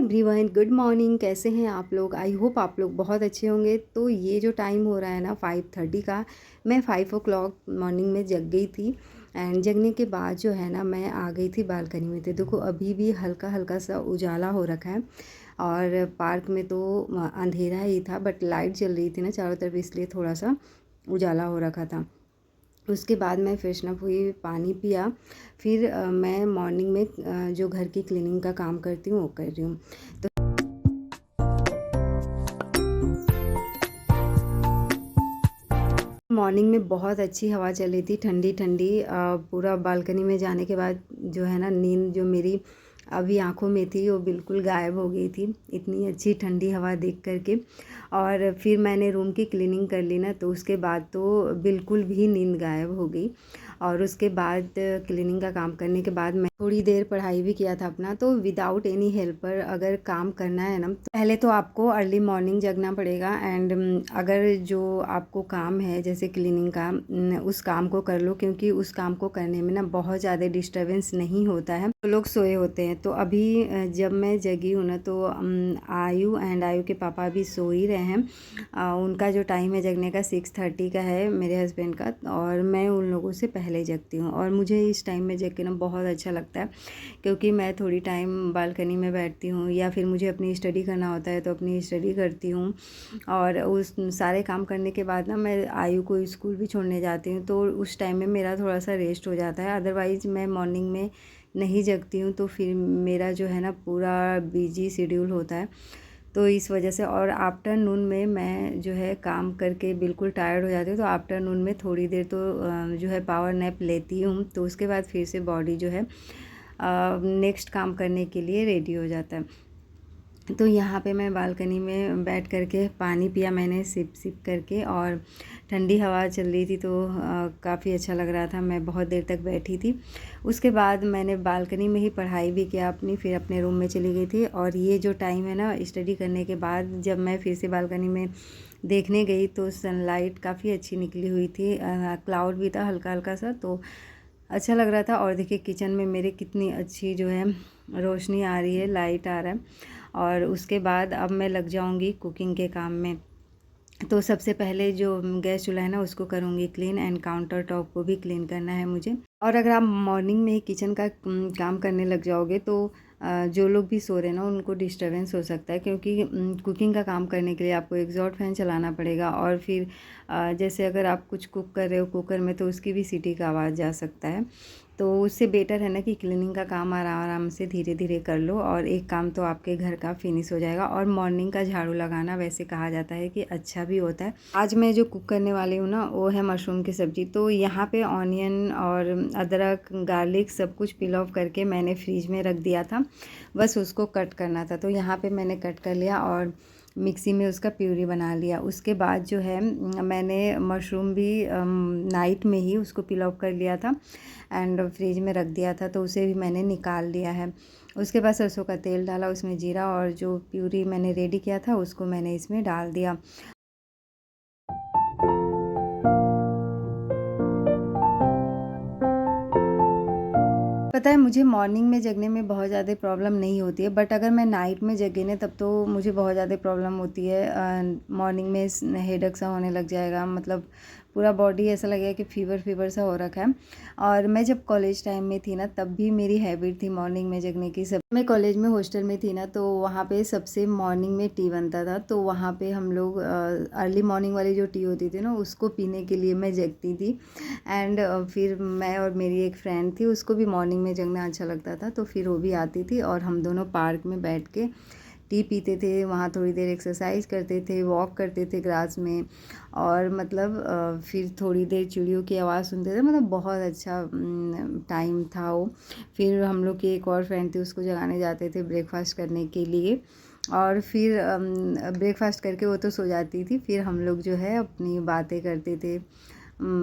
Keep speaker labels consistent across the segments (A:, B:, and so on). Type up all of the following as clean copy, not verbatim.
A: Everyone, good morning. कैसे हैं आप लोग? आई होप आप लोग बहुत अच्छे होंगे। तो ये जो टाइम हो रहा है ना 5:30 का, मैं 5 o'clock मॉर्निंग में जग गई थी। एंड जगने के बाद जो है ना मैं आ गई थी बालकनी में। तो देखो अभी भी हल्का हल्का सा उजाला हो रखा है और पार्क में तो अंधेरा ही था, बट लाइट जल रही थी ना चारों तरफ, इसलिए थोड़ा सा उजाला हो रखा था। उसके बाद मैं फ्रेशनअप हुई, पानी पिया। फिर मैं मॉर्निंग में जो घर की क्लीनिंग का काम करती हूँ वो कर रही हूँ। तो मॉर्निंग में बहुत अच्छी हवा चल रही थी, ठंडी ठंडी। पूरा बालकनी में जाने के बाद जो है ना नींद जो मेरी अभी आंखों में थी वो बिल्कुल गायब हो गई थी, इतनी अच्छी ठंडी हवा देख करके। और फिर मैंने रूम की क्लीनिंग कर ली ना, तो उसके बाद तो बिल्कुल भी नींद गायब हो गई। और उसके बाद क्लीनिंग का काम करने के बाद मैं थोड़ी देर पढ़ाई भी किया था अपना। तो विदाउट एनी हेल्पर अगर काम करना है ना, तो पहले तो आपको अर्ली मॉर्निंग जगना पड़ेगा। एंड अगर जो आपको काम है जैसे क्लीनिंग का, उस काम को कर लो, क्योंकि उस काम को करने में ना बहुत ज़्यादा डिस्टर्बेंस नहीं होता है, तो लोग सोए होते हैं। तो अभी जब मैं जगी हूँ ना, तो आयु एंड आयु के पापा अभी सो ही रहे हैं। उनका जो टाइम है जगने का 6:30 का है, मेरे हस्बैंड का। और मैं उन लोगों से पहले जगती हूँ और मुझे इस टाइम में जग के ना बहुत अच्छा लगता है, क्योंकि मैं थोड़ी टाइम बालकनी में बैठती हूँ या फिर मुझे अपनी स्टडी करना होता है तो अपनी स्टडी करती हूँ। और उस सारे काम करने के बाद ना मैं आयु को स्कूल भी छोड़ने जाती हूँ, तो उस टाइम में मेरा थोड़ा सा रेस्ट हो जाता है। अदरवाइज़ मैं मॉर्निंग में नहीं जगती हूँ तो फिर मेरा जो है ना पूरा बिजी शेड्यूल होता है। तो इस वजह से, और आफ्टरनून में मैं जो है काम करके बिल्कुल टायर्ड हो जाती हूँ, तो आफ्टरनून में थोड़ी देर तो जो है पावर नैप लेती हूँ। तो उसके बाद फिर से बॉडी जो है नेक्स्ट काम करने के लिए रेडी हो जाता है। तो यहाँ पे मैं बालकनी में बैठ करके पानी पिया मैंने सिप सिप करके, और ठंडी हवा चल रही थी तो काफ़ी अच्छा लग रहा था। मैं बहुत देर तक बैठी थी। उसके बाद मैंने बालकनी में ही पढ़ाई भी किया अपनी, फिर अपने रूम में चली गई थी। और ये जो टाइम है ना स्टडी करने के बाद, जब मैं फिर से बालकनी में देखने गई तो सनलाइट काफ़ी अच्छी निकली हुई थी। क्लाउड भी था हल्का हल्का सा, तो अच्छा लग रहा था। और देखिए किचन में मेरे कितनी अच्छी जो है रोशनी आ रही है, लाइट आ रहा है। और उसके बाद अब मैं लग जाऊंगी कुकिंग के काम में। तो सबसे पहले जो गैस चूल्हा है ना उसको करूँगी क्लीन, एंड काउंटर टॉप को भी क्लीन करना है मुझे। और अगर आप मॉर्निंग में ही किचन का काम करने लग जाओगे तो जो लोग भी सो रहे हैं ना उनको डिस्टरबेंस हो सकता है, क्योंकि कुकिंग का काम करने के लिए आपको एग्जॉस्ट फैन चलाना पड़ेगा। और फिर जैसे अगर आप कुछ कुक कर रहे हो कुकर में, तो उसकी भी सीटी का आवाज़ जा सकता है। तो उससे बेटर है ना कि क्लीनिंग का काम आराम आराम से धीरे धीरे कर लो, और एक काम तो आपके घर का फिनिश हो जाएगा। और मॉर्निंग का झाड़ू लगाना वैसे कहा जाता है कि अच्छा भी होता है। आज मैं जो कुक करने वाली हूँ ना वो है मशरूम की सब्ज़ी। तो यहाँ पे ऑनियन और अदरक गार्लिक सब कुछ पील ऑफ करके मैंने फ्रीज में रख दिया था, बस उसको कट करना था। तो यहाँ पे मैंने कट कर लिया और मिक्सी में उसका प्यूरी बना लिया। उसके बाद जो है मैंने मशरूम भी नाइट में ही उसको पील ऑफ कर लिया था एंड फ्रिज में रख दिया था, तो उसे भी मैंने निकाल लिया है। उसके बाद सरसों का तेल डाला, उसमें जीरा, और जो प्यूरी मैंने रेडी किया था उसको मैंने इसमें डाल दिया। पता है मुझे मॉर्निंग में जगने में बहुत ज़्यादा प्रॉब्लम नहीं होती है, बट अगर मैं नाइट में जगी ना तब तो मुझे बहुत ज़्यादा प्रॉब्लम होती है। मॉर्निंग में हेडेक सा होने लग जाएगा, मतलब पूरा बॉडी ऐसा लगेगा कि फीवर फीवर सा हो रखा है। और मैं जब कॉलेज टाइम में थी ना तब भी मेरी हैबिट थी मॉर्निंग में जगने की। सब मैं कॉलेज में हॉस्टल में थी ना, तो वहाँ पे सबसे मॉर्निंग में टी बनता था। तो वहाँ पे हम लोग अर्ली मॉर्निंग वाली जो टी होती थी ना उसको पीने के लिए मैं जगती थी। एंड फिर मैं और मेरी एक फ्रेंड थी, उसको भी मॉर्निंग में जगना अच्छा लगता था, तो फिर वो भी आती थी और हम दोनों पार्क में बैठ के टी पीते थे। वहाँ थोड़ी देर एक्सरसाइज करते थे, वॉक करते थे ग्रास में, और मतलब फिर थोड़ी देर चिड़ियों की आवाज़ सुनते थे। मतलब बहुत अच्छा टाइम था वो। फिर हम लोग की एक और फ्रेंड थी, उसको जगाने जाते थे ब्रेकफास्ट करने के लिए। और फिर ब्रेकफास्ट करके वो तो सो जाती थी, फिर हम लोग जो है अपनी बातें करते थे।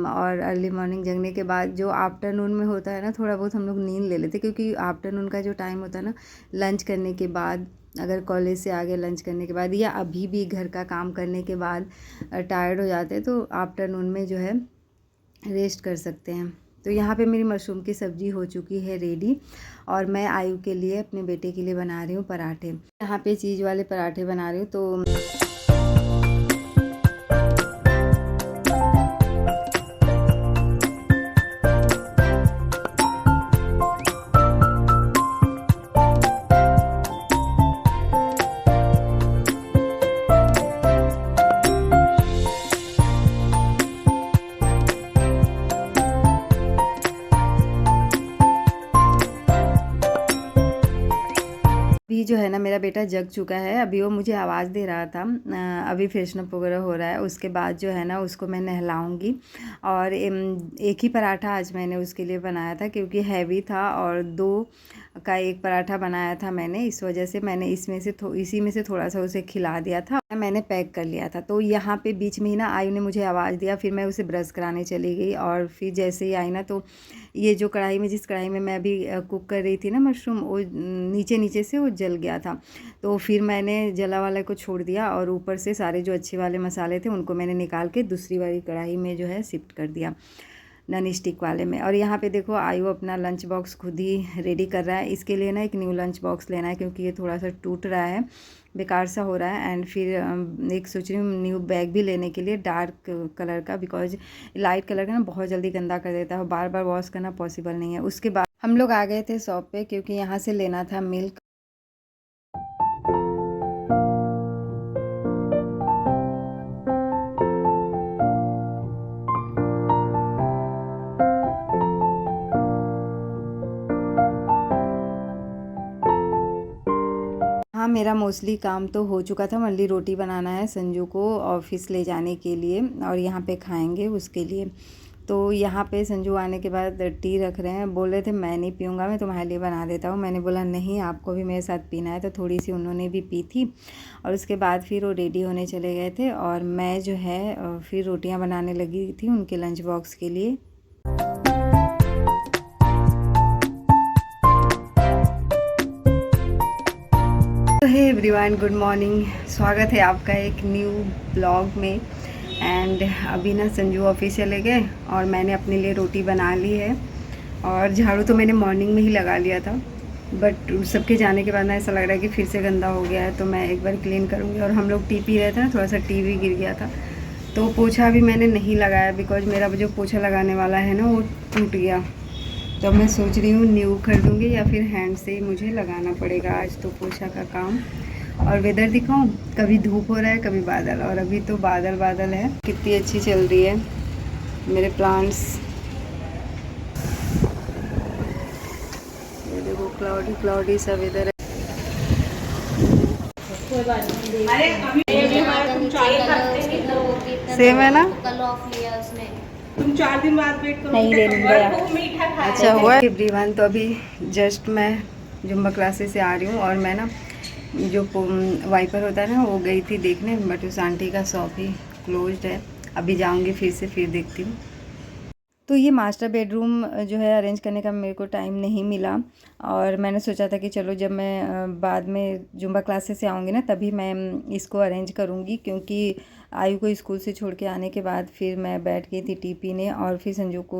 A: और अर्ली मॉर्निंग जगने के बाद जो आफ्टरनून में होता है ना, थोड़ा बहुत हम लोग नींद ले लेते, क्योंकि आफ्टरनून का जो टाइम होता है ना, लंच करने के बाद, अगर कॉलेज से आगे लंच करने के बाद या अभी भी घर का काम करने के बाद टायर्ड हो जाते हैं, तो आफ्टरनून में जो है रेस्ट कर सकते हैं। तो यहाँ पे मेरी मशरूम की सब्ज़ी हो चुकी है रेडी और मैं आयु के लिए, अपने बेटे के लिए बना रही हूँ पराठे। यहाँ पे चीज़ वाले पराठे बना रही हूँ। तो अभी जो है ना मेरा बेटा जग चुका है। अभी वो मुझे आवाज़ दे रहा था। अभी फ्रेशनअप वगैरह हो रहा है। उसके बाद जो है ना उसको मैं नहलाऊँगी। और एक ही पराठा आज मैंने उसके लिए बनाया था क्योंकि हैवी था और 2 का एक पराठा बनाया था मैंने। इस वजह से मैंने इसी में से थोड़ा सा उसे खिला दिया था। मैंने पैक कर लिया था। तो यहाँ पे बीच में ही ना आयु ने मुझे आवाज़ दिया, फिर मैं उसे ब्रश कराने चली गई। और फिर जैसे ही आई ना तो ये जो जिस कढ़ाई में मैं अभी कुक कर रही थी ना मशरूम, वो नीचे नीचे से वो जल गया था। तो फिर मैंने जला वाले को छोड़ दिया और ऊपर से सारे जो अच्छे वाले मसाले थे उनको मैंने निकाल के दूसरी वाली कढ़ाई में जो है शिफ्ट कर दिया, नॉन स्टिक वाले में। और यहाँ पे देखो आयु अपना लंच बॉक्स खुद ही रेडी कर रहा है। इसके लिए ना एक न्यू लंच बॉक्स लेना है क्योंकि ये थोड़ा सा टूट रहा है, बेकार सा हो रहा है। एंड फिर एक सोच रही हूँ न्यू बैग भी लेने के लिए डार्क कलर का, बिकॉज लाइट कलर का ना बहुत जल्दी गंदा कर देता है, बार बार वॉश करना पॉसिबल नहीं है। उसके बाद हम लोग आ गए थे शॉप पे क्योंकि यहाँ से लेना था मिल्क। हाँ, मेरा मोस्टली काम तो हो चुका था। ओनली रोटी बनाना है संजू को ऑफिस ले जाने के लिए और यहाँ पे खाएंगे उसके लिए। तो यहाँ पे संजू आने के बाद टी रख रहे हैं। बोल रहे थे मैं नहीं पीऊँगा, मैं तुम्हारे लिए बना देता हूँ। मैंने बोला नहीं, आपको भी मेरे साथ पीना है। तो थोड़ी सी उन्होंने भी पी थी और उसके बाद फिर वो रेडी होने चले गए थे और मैं जो है फिर रोटियाँ बनाने लगी थी उनके लंच बॉक्स के लिए। Hey everyone, good morning. स्वागत है आपका एक न्यू ब्लॉग में। एंड अभी ना संजू ऑफिस चले गए और मैंने अपने लिए रोटी बना ली है। और झाड़ू तो मैंने मॉर्निंग में ही लगा लिया था, बट सबके जाने के बाद ना ऐसा लग रहा है कि फिर से गंदा हो गया है, तो मैं एक बार क्लीन करूँगी। और हम लोग टी पी रहे थे ना, थोड़ा सा टीवी गिर गया था तो पोछा भी मैंने नहीं लगाया, बिकॉज मेरा जो पोछा लगाने वाला है ना वो टूट गया। तो मैं सोच रही हूँ न्यू खरीदूँगी या फिर हैंड से ही मुझे लगाना पड़ेगा आज तो पोछा का काम। और वेदर दिखाऊँ, कभी धूप हो रहा है कभी बादल, और अभी तो बादल बादल है। कितनी अच्छी चल रही है मेरे प्लांट्स। ये देखो क्लाउडी क्लाउडी सा वेदर है। सेम है ना,
B: कल ऑफ लिया उसने।
C: तुम 4 दिन बाद वेट करो।
A: नहीं रे गया।
C: मीठा खा
A: अच्छा हुआ एवरीवन। तो अभी जस्ट मैं जुम्बा क्लासेस से आ रही हूँ और मैं ना जो वाइपर होता है ना वो गई थी देखने, बट उस आंटी का शॉप ही क्लोज्ड है। अभी जाऊँगी फिर देखती हूँ। तो ये मास्टर बेडरूम जो है अरेंज करने का मेरे को टाइम नहीं मिला और मैंने सोचा था कि चलो जब मैं बाद में जुम्बा क्लासेस से आऊँगी ना तभी मैं इसको अरेंज करूँगी, क्योंकि आयु को स्कूल से छोड़ के आने के बाद फिर मैं बैठ गई थी टी पीने और फिर संजू को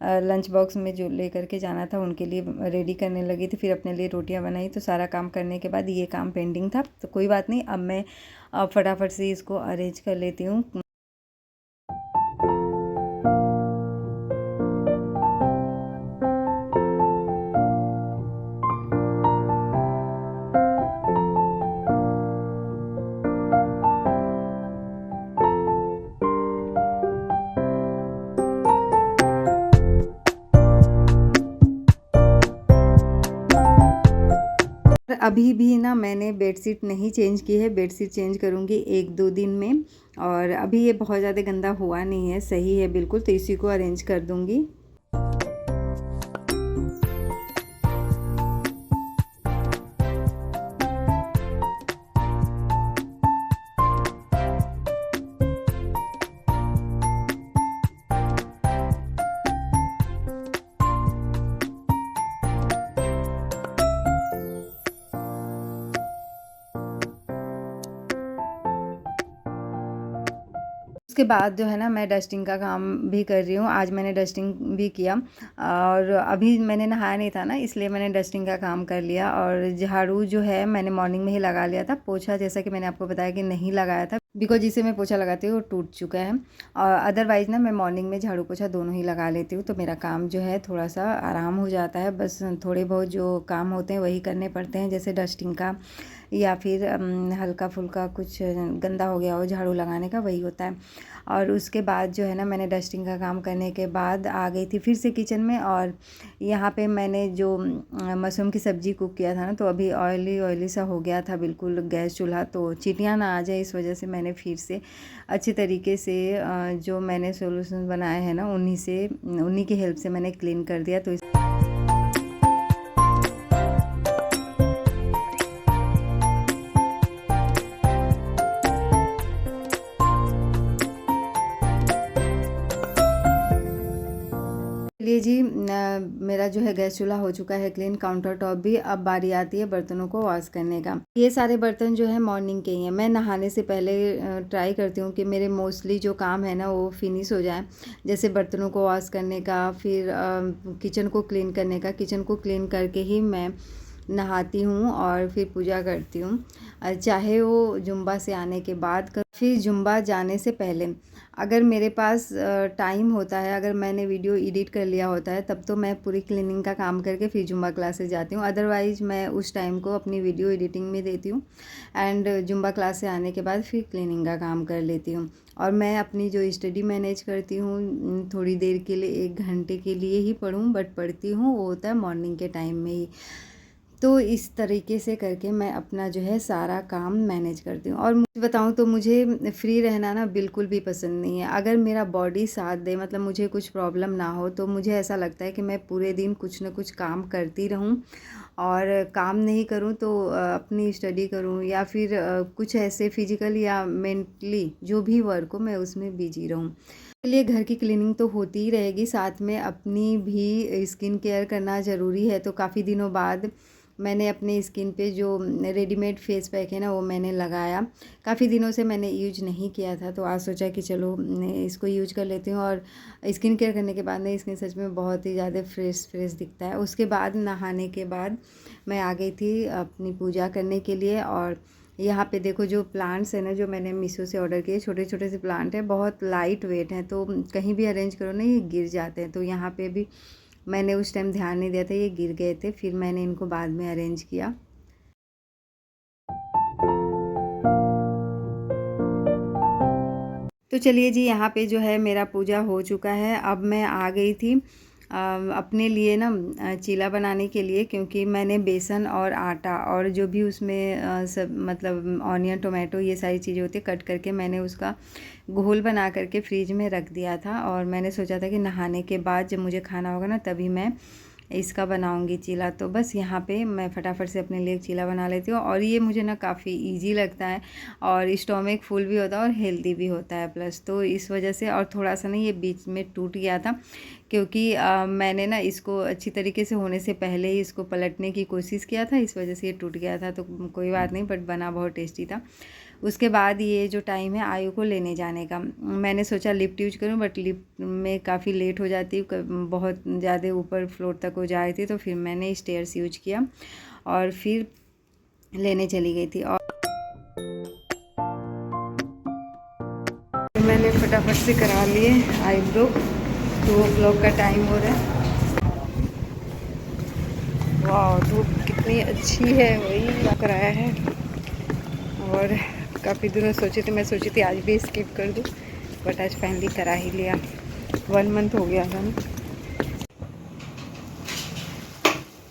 A: लंच बॉक्स में जो लेकर के जाना था उनके लिए रेडी करने लगी थी। फिर अपने लिए रोटियां बनाई। तो सारा काम करने के बाद ये काम पेंडिंग था। तो कोई बात नहीं, अब मैं फटाफट से इसको अरेंज कर लेती हूँ। अभी भी ना मैंने बेडशीट नहीं चेंज की है। बेडशीट चेंज करूँगी 1-2 दिन में। और अभी ये बहुत ज़्यादा गंदा हुआ नहीं है, सही है बिल्कुल। तो इसी को अरेंज कर दूँगी। उसके बाद जो है ना मैं डस्टिंग का काम भी कर रही हूँ। आज मैंने डस्टिंग भी किया और अभी मैंने नहाया नहीं था ना, इसलिए मैंने डस्टिंग का काम कर लिया। और झाड़ू जो है मैंने मॉर्निंग में ही लगा लिया था। पोछा जैसा कि मैंने आपको बताया कि नहीं लगाया था, बिकॉज जिसे मैं पोछा लगाती हूँ वो टूट चुका है। और अदरवाइज़ ना मैं मॉर्निंग में झाड़ू पोछा दोनों ही लगा लेती हूँ, तो मेरा काम जो है थोड़ा सा आराम हो जाता है। बस थोड़े बहुत जो काम होते हैं वही करने पड़ते हैं, जैसे डस्टिंग का या फिर हल्का फुल्का कुछ गंदा हो गया हो झाड़ू लगाने का, वही होता है। और उसके बाद जो है ना मैंने डस्टिंग का काम करने के बाद आ गई थी फिर से किचन में। और यहाँ पे मैंने जो मशरूम की सब्ज़ी कुक किया था ना, तो अभी ऑयली ऑयली सा हो गया था बिल्कुल गैस चूल्हा, तो चींटियाँ ना आ जाए इस वजह से मैंने फिर से अच्छी तरीके से जो मैंने सॉल्यूशन बनाए हैं ना उन्हीं की हेल्प से मैंने क्लीन कर दिया। तो चलिए जी, मेरा जो है गैस चूल्हा हो चुका है क्लीन, काउंटर टॉप भी। अब बारी आती है बर्तनों को वॉश करने का। ये सारे बर्तन जो है मॉर्निंग के ही हैं। मैं नहाने से पहले ट्राई करती हूँ कि मेरे मोस्टली जो काम है ना वो फिनिश हो जाए, जैसे बर्तनों को वॉश करने का, फिर किचन को क्लीन करने का। किचन को क्लीन करके ही मैं नहाती हूँ और फिर पूजा करती हूँ, चाहे वो जुम्बा से आने के बाद कर, फिर जुम्बा जाने से पहले। अगर मेरे पास टाइम होता है, अगर मैंने वीडियो एडिट कर लिया होता है, तब तो मैं पूरी क्लीनिंग का काम करके फिर जुम्बा क्लासेस जाती हूँ। अदरवाइज़ मैं उस टाइम को अपनी वीडियो एडिटिंग में देती हूँ एंड जुम्बा क्लास से आने के बाद फिर क्लीनिंग का काम कर लेती हूँ। और मैं अपनी जो स्टडी मैनेज करती हूँ, थोड़ी देर के लिए 1 घंटे के लिए ही पढूँ, बट पढ़ती हूँ, वो होता है मॉर्निंग के टाइम में ही। तो इस तरीके से करके मैं अपना जो है सारा काम मैनेज करती हूँ। और मुझे बताऊँ तो मुझे फ्री रहना ना बिल्कुल भी पसंद नहीं है। अगर मेरा बॉडी साथ दे, मतलब मुझे कुछ प्रॉब्लम ना हो, तो मुझे ऐसा लगता है कि मैं पूरे दिन कुछ ना कुछ काम करती रहूँ। और काम नहीं करूँ तो अपनी स्टडी करूँ या फिर कुछ ऐसे फिजिकल या मेंटली जो भी वर्क हो मैं उसमें बिजी रहूँ। इसलिए घर की क्लीनिंग तो होती ही रहेगी, साथ में अपनी भी स्किन केयर करना ज़रूरी है। तो काफ़ी दिनों बाद मैंने अपनी स्किन पे जो रेडीमेड फेस पैक है ना वो मैंने लगाया। काफ़ी दिनों से मैंने यूज नहीं किया था, तो आज सोचा कि चलो इसको यूज कर लेती हूँ। और स्किन केयर करने के बाद ना स्किन सच में बहुत ही ज़्यादा फ्रेश दिखता है। उसके बाद नहाने के बाद मैं आ गई थी अपनी पूजा करने के लिए। और यहाँ पे देखो जो प्लांट्स है ना, जो मैंने मीशो से ऑर्डर किए, छोटे छोटे से प्लांट हैं, बहुत लाइट वेट हैं, तो कहीं भी अरेंज करो ना ये गिर जाते हैं। तो यहाँ पे भी मैंने उस टाइम ध्यान नहीं दिया था, ये गिर गए थे, फिर मैंने इनको बाद में अरेंज किया। तो चलिए जी, यहाँ पे जो है मेरा पूजा हो चुका है। अब मैं आ गई थी अपने लिए ना चीला बनाने के लिए, क्योंकि मैंने बेसन और आटा और जो भी उसमें सब मतलब ऑनियन टोमेटो ये सारी चीज़ें होती है कट करके मैंने उसका घोल बना करके फ्रिज में रख दिया था। और मैंने सोचा था कि नहाने के बाद जब मुझे खाना होगा ना तभी मैं इसका बनाऊंगी चीला। तो बस यहाँ पे मैं फटाफट से अपने लिए चीला बना लेती हूँ। और ये मुझे ना काफ़ी इजी लगता है और स्टोमक फुल भी होता है और हेल्दी भी होता है प्लस, तो इस वजह से। और थोड़ा सा ना ये बीच में टूट गया था, क्योंकि मैंने ना इसको अच्छी तरीके से होने से पहले ही इसको पलटने की कोशिश किया था, इस वजह से ये टूट गया था। तो कोई बात नहीं, बट बना बहुत टेस्टी था। उसके बाद ये जो टाइम है आयु को लेने जाने का, मैंने सोचा लिफ्ट यूज करूं, बट लिफ्ट में काफ़ी लेट हो जाती, बहुत ज़्यादा ऊपर फ्लोर तक हो जा रही थी, तो फिर मैंने स्टेयर्स यूज किया और फिर लेने चली गई थी। और मैंने फटाफट से करा लिए आईब्रो। 2 o'clock का टाइम हो रहा है। वाह, धूप कितनी अच्छी है, वही लग रहा है। और काफ़ी दिनों मैं सोची थी आज भी स्किप कर दूँ, बट आज फाइनली करा ही लिया। 1 मंथ हो गया था ना।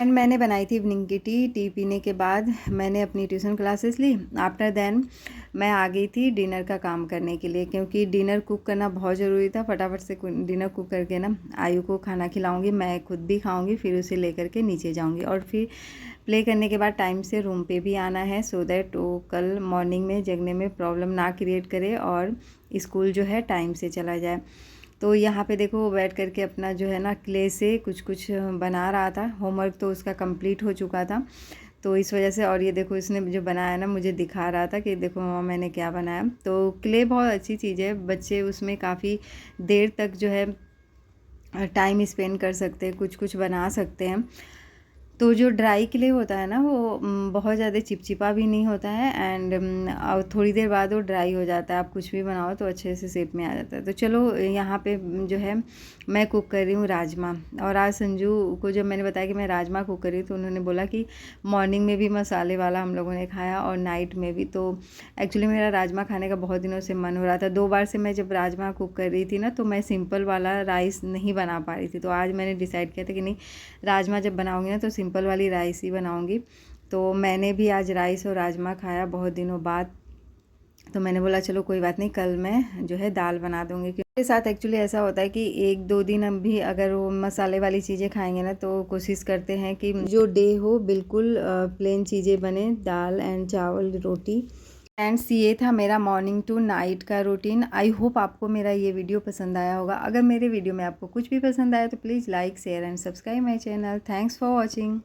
A: एंड मैंने बनाई थी इवनिंग की टी पीने के बाद मैंने अपनी ट्यूशन क्लासेस ली। आफ्टर देन मैं आ गई थी डिनर का काम करने के लिए, क्योंकि डिनर कुक करना बहुत ज़रूरी था। फटाफट से डिनर कुक करके ना आयु को खाना खिलाऊंगी, मैं खुद भी खाऊंगी, फिर उसे लेकर के नीचे जाऊंगी। और फिर प्ले करने के बाद टाइम से रूम पे भी आना है, सो दैट वो कल मॉर्निंग में जगने में प्रॉब्लम ना क्रिएट करे और स्कूल जो है टाइम से चला जाए। तो यहाँ पे देखो वो बैठ करके अपना जो है ना क्ले से कुछ बना रहा था। होमवर्क तो उसका कंप्लीट हो चुका था, तो इस वजह से। और ये देखो इसने जो बनाया ना, मुझे दिखा रहा था कि देखो मम्मा मैंने क्या बनाया। तो क्ले बहुत अच्छी चीज़ है, बच्चे उसमें काफ़ी देर तक जो है टाइम स्पेंड कर सकते हैं, कुछ कुछ बना सकते हैं। तो जो ड्राई क्ले होता है ना, वो बहुत ज़्यादा चिपचिपा भी नहीं होता है, एंड थोड़ी देर बाद वो ड्राई हो जाता है। आप कुछ भी बनाओ तो अच्छे से शेप में आ जाता है। तो चलो यहाँ पे जो है मैं कुक कर रही हूँ राजमा। और आज संजू को जब मैंने बताया कि मैं राजमा कुक कर रही हूँ, तो उन्होंने बोला कि मॉर्निंग में भी मसाले वाला हम लोगों ने खाया और नाइट में भी। तो एक्चुअली मेरा राजमा खाने का बहुत दिनों से मन हो रहा था। 2 बार से मैं जब राजमा कुक कर रही थी ना, तो मैं सिंपल वाला राइस नहीं बना पा रही थी। तो आज मैंने डिसाइड किया था कि नहीं, राजमा जब बनाऊँगी ना तो सिंपल वाली राइस ही बनाऊँगी। तो मैंने भी आज राइस और राजमा खाया बहुत दिनों बाद। तो मैंने बोला चलो कोई बात नहीं, कल मैं जो है दाल बना दूँगी। मेरे साथ एक्चुअली ऐसा होता है कि 1-2 दिन हम भी अगर वो मसाले वाली चीज़ें खाएंगे ना, तो कोशिश करते हैं कि जो डे हो बिल्कुल प्लेन चीज़ें बने, दाल एंड चावल रोटी। फ्रेंड्स, ये था मेरा मॉर्निंग टू नाइट का रूटीन। आई होप आपको मेरा ये वीडियो पसंद आया होगा। अगर मेरे वीडियो में आपको कुछ भी पसंद आया तो please like share and subscribe my channel. Thanks for watching.